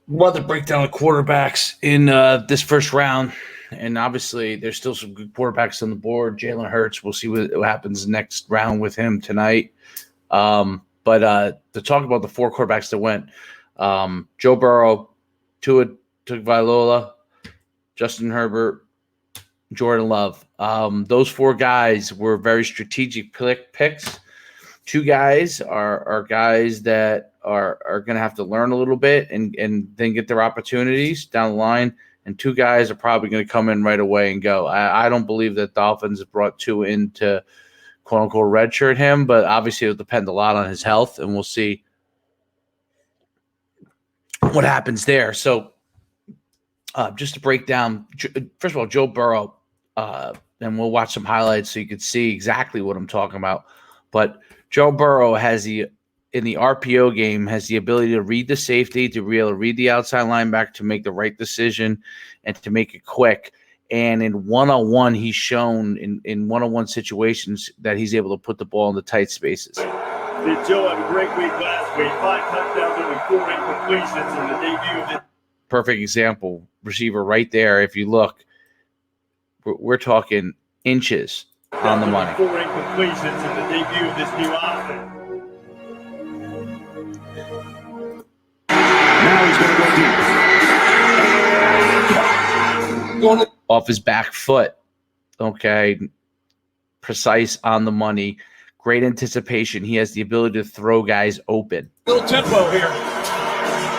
We'll have to break down the quarterbacks in this first round. And obviously, there's still some good quarterbacks on the board. Jalen Hurts, we'll see what happens next round with him tonight. But to talk about the four quarterbacks that went, Joe Burrow, Tua Tagovailoa, Justin Herbert, Jordan Love. Those four guys were very strategic picks. Two guys are guys that are going to have to learn a little bit and then get their opportunities down the line. And two guys are probably going to come in right away and go. I don't believe that Dolphins brought Tua in to quote-unquote redshirt him, but obviously it'll depend a lot on his health, and we'll see what happens there. So just to break down, first of all, Joe Burrow, and we'll watch some highlights so you can see exactly what I'm talking about. But Joe Burrow in the RPO game, has the ability to read the safety, to be able to read the outside linebacker, to make the right decision, and to make it quick. And in one-on-one, he's shown in one-on-one situations that he's able to put the ball in the tight spaces. Did Joe have a great week last week? 5 touchdowns, only 4 incompletions in the debut of this. Perfect example, receiver right there. If you look, we're talking inches on the money. 4 incompletions in the debut of this new offense. Now he's going to go deep. Off his back foot. Okay. Precise on the money. Great anticipation. He has the ability to throw guys open. Little tempo here.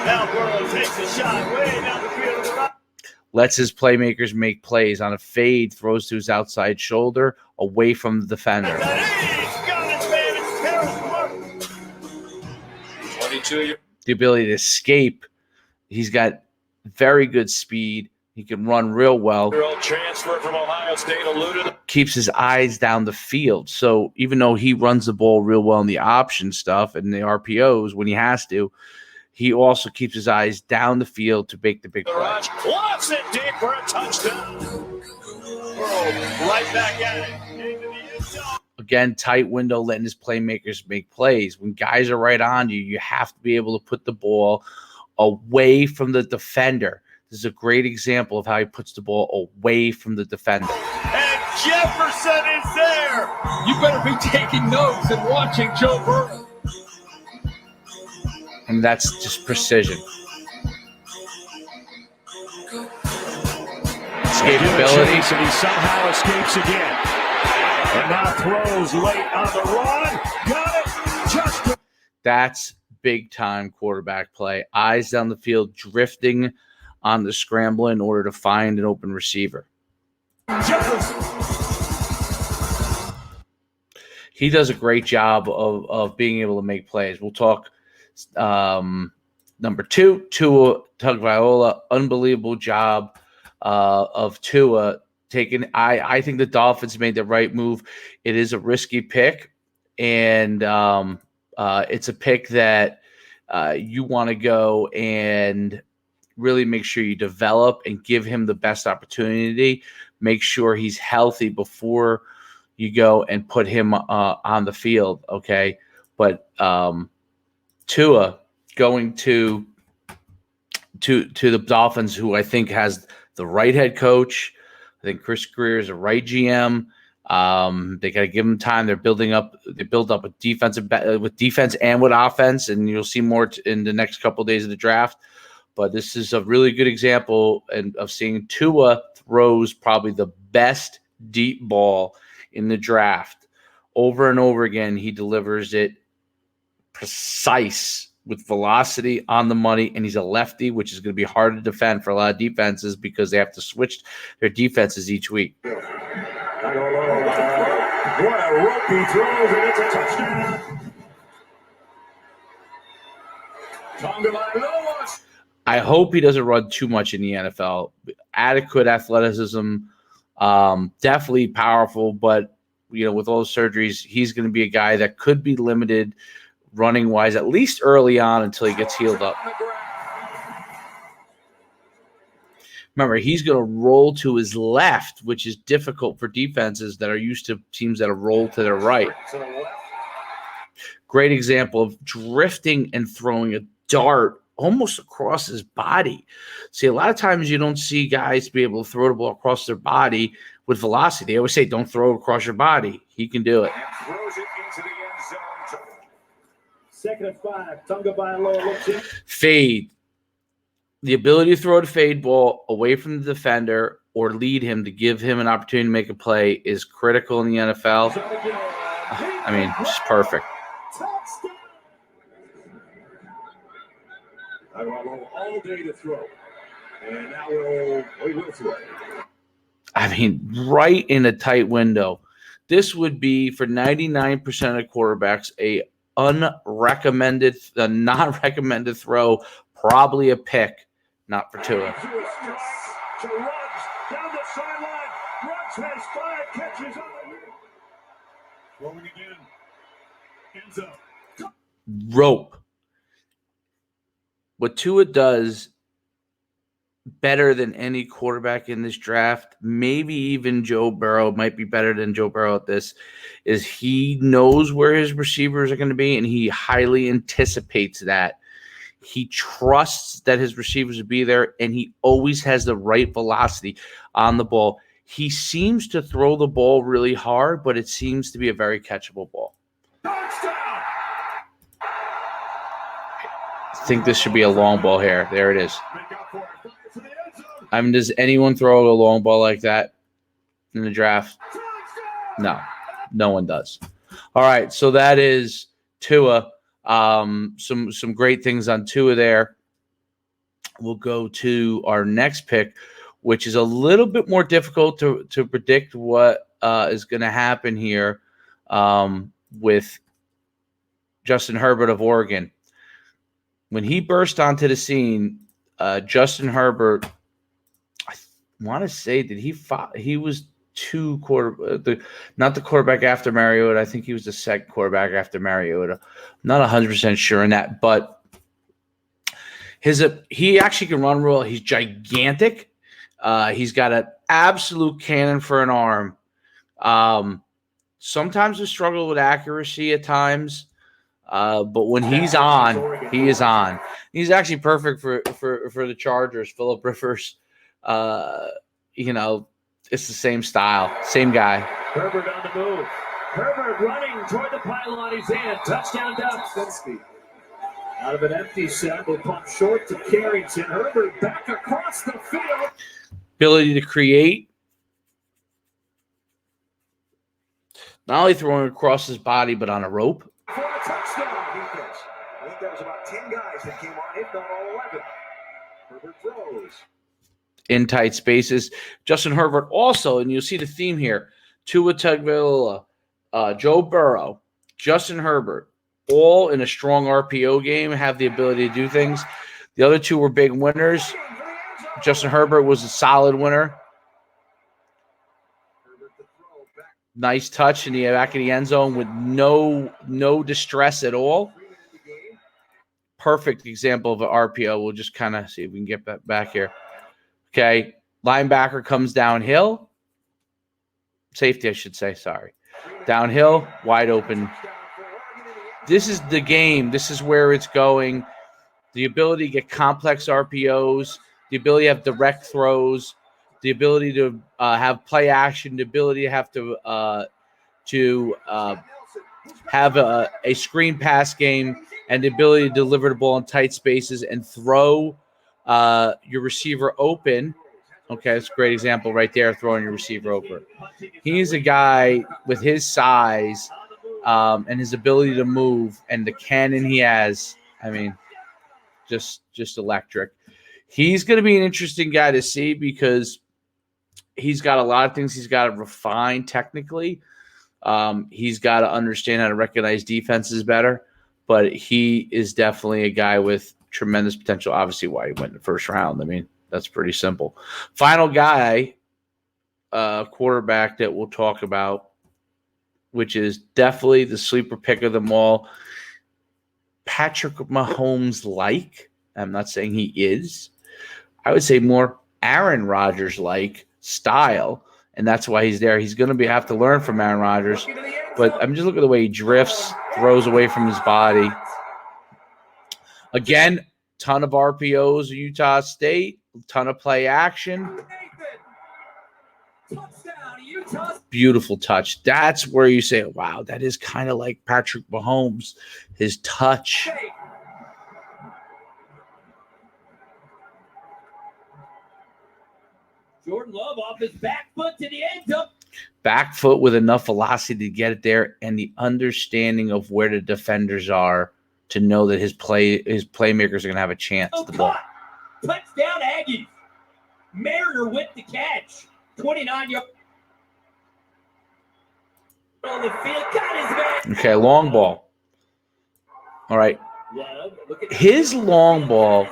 Now Burrow takes a shot way down the field. Lets his playmakers make plays on a fade, throws to his outside shoulder, away from the defender. He's got it, man. It's Harris Martin. 22. The ability to escape. He's got very good speed. He can run real well. Transfer from Ohio State alluded. Keeps his eyes down the field. So even though he runs the ball real well in the option stuff and the RPOs when he has to, he also keeps his eyes down the field to make the big play. Wants it deep for a touchdown. Burrow right back at it. Into the end zone. Again, tight window, letting his playmakers make plays. When guys are right on you, you have to be able to put the ball away from the defender. This is a great example of how he puts the ball away from the defender. And Jefferson is there. You better be taking notes and watching Joe Burrow. And that's just precision. Escapability. And he somehow escapes again. And now throws late on the run. Got it. Just That's big-time quarterback play. Eyes down the field, drifting on the scramble in order to find an open receiver. Jefferson. He does a great job of being able to make plays. We'll talk number 2, Tua Tagovailoa. Unbelievable job of Tua taking. I think the Dolphins made the right move. It is a risky pick, and it's a pick that you want to go and really make sure you develop and give him the best opportunity. Make sure he's healthy before you go and put him on the field, okay? But Tua going to the Dolphins, who I think has the right head coach. I think Chris Greer is the right GM. They got to give them time. They build up a defensive with defense and with offense, and you'll see more in the next couple of days of the draft. But this is a really good example of seeing Tua throws probably the best deep ball in the draft. Over and over again, he delivers it precise with velocity on the money, and he's a lefty, which is going to be hard to defend for a lot of defenses because they have to switch their defenses each week. What a rope he throws, and it's a touchdown. Tagovailoa. I hope he doesn't run too much in the NFL. Adequate athleticism, definitely powerful, but with all the surgeries, he's going to be a guy that could be limited running wise, at least early on until he gets healed up. Remember, he's going to roll to his left, which is difficult for defenses that are used to teams that roll to their right. Great example of drifting and throwing a dart almost across his body. See, a lot of times you don't see guys be able to throw the ball across their body with velocity. They always say, don't throw it across your body. He can do it. Throws it into the end zone. 2nd and 5. Tagovailoa looks in. Fade. The ability to throw the fade ball away from the defender or lead him to give him an opportunity to make a play is critical in the NFL. I mean, just perfect. All day to throw. And now we will throw. I mean, right in a tight window. This would be, for 99% of quarterbacks, a not recommended throw, probably a pick, not for Tua. Down the sideline. Ruggs has 5 catches on the throwing again. End zone. Rope. What Tua does better than any quarterback in this draft, maybe even Joe Burrow might be better than Joe Burrow at this, is he knows where his receivers are going to be, and he highly anticipates that. He trusts that his receivers will be there, and he always has the right velocity on the ball. He seems to throw the ball really hard, but it seems to be a very catchable ball. I think this should be a long ball here. There it is. I mean, does anyone throw a long ball like that in the draft? No. No one does. All right, so that is Tua. Some great things on Tua there. We'll go to our next pick, which is a little bit more difficult to predict what is going to happen here with Justin Herbert of Oregon. When he burst onto the scene, Justin Herbert, I want to say that he was not the quarterback after Mariota. I think he was the second quarterback after Mariota. I'm not 100% sure on that, but he actually can run real. He's gigantic. He's got an absolute cannon for an arm. Sometimes we struggle with accuracy at times. But when he's on, he is on. He's actually perfect for the Chargers. Phillip Rivers, it's the same style, same guy. Herbert on the move. Herbert running toward the pylon. He's in. Touchdown, Dallas. Out of an empty set, will pump short to Carrington. Herbert back across the field. Ability to create. Not only throwing across his body, but on a rope. For a touchdown defense. I think there was about 10 guys that came on, if not all 11. Herbert throws. In tight spaces. Justin Herbert also, and you'll see the theme here, Tua Tagovailoa, Joe Burrow, Justin Herbert, all in a strong RPO game, have the ability to do things. The other two were big winners. Justin Herbert was a solid winner. Nice touch in the back of the end zone with no distress at all. Perfect example of an RPO. We'll just kind of see if we can get that back here. Okay, linebacker comes downhill. Safety, I should say, sorry. Downhill, wide open. This is the game. This is where it's going. The ability to get complex RPOs, the ability to have direct throws, the ability to have play action, the ability to have a screen pass game, and the ability to deliver the ball in tight spaces and throw your receiver open. Okay, that's a great example right there, throwing your receiver open. He's a guy with his size and his ability to move and the cannon he has. I mean, just electric. He's going to be an interesting guy to see because he's got a lot of things he's got to refine technically. He's got to understand how to recognize defenses better, but he is definitely a guy with tremendous potential. Obviously, why he went in the first round. I mean, that's pretty simple. Final guy, quarterback that we'll talk about, which is definitely the sleeper pick of them all. Patrick Mahomes-like. I'm not saying he is. I would say more Aaron Rodgers-like style, and that's why he's there. He's going to have to learn from Aaron Rodgers, but I'm just looking at the way he drifts, throws away from his body. Again, ton of RPOs, Utah State, ton of play action. Touchdown, Utah. Beautiful touch. That's where you say, wow, that is kind of like Patrick Mahomes, his touch. Jordan Love off his back foot to the end zone. Back foot with enough velocity to get it there, and the understanding of where the defenders are to know that his playmakers are going to have a chance at the ball. Touchdown, Aggies. Mariner with the catch. 29 yards. On the field, got his man. Okay, long ball. All right. His long ball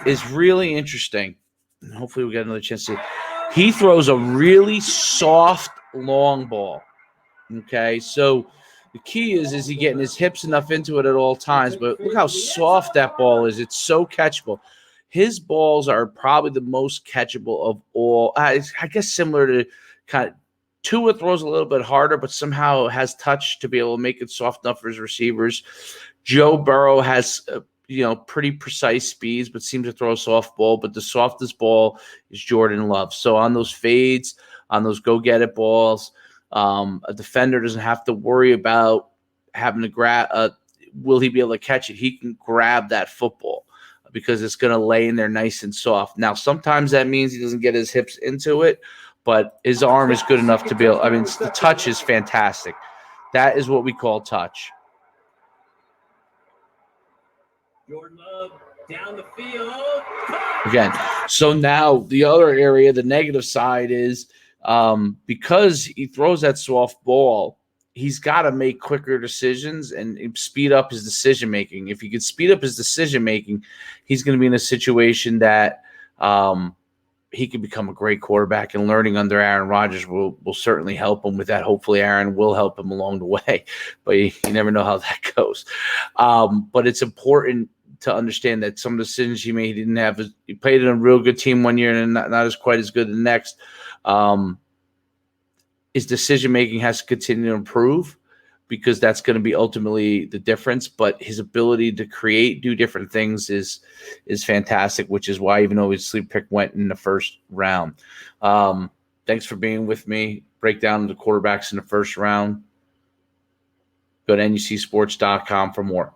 is really interesting. And hopefully we get another chance to see. He throws a really soft long ball. Okay, so the key is he getting his hips enough into it at all times, but look how soft that ball is. It's so catchable. His balls are probably the most catchable of all. I guess similar to kind of Tua throws a little bit harder, but somehow has touch to be able to make it soft enough for his receivers. Joe Burrow has pretty precise speeds, but seems to throw a soft ball. But the softest ball is Jordan Love. So on those fades, on those go-get-it balls, a defender doesn't have to worry about having to grab. Will he be able to catch it? He can grab that football because it's going to lay in there nice and soft. Now, sometimes that means he doesn't get his hips into it, but his arm is good enough to be able. I mean, the touch is fantastic. That is what we call touch. Jordan Love down the field. Again, so now the other area, the negative side is because he throws that soft ball, he's got to make quicker decisions and speed up his decision-making. If he could speed up his decision-making, he's going to be in a situation that he could become a great quarterback, and learning under Aaron Rodgers will certainly help him with that. Hopefully Aaron will help him along the way, but you never know how that goes. But it's important to understand that some of the decisions he made, he played in a real good team one year and not as quite as good the next. His decision-making has to continue to improve because that's going to be ultimately the difference. But his ability to do different things is fantastic, which is why even though his sleep pick went in the first round. Thanks for being with me. Break down the quarterbacks in the first round. Go to nucsports.com for more.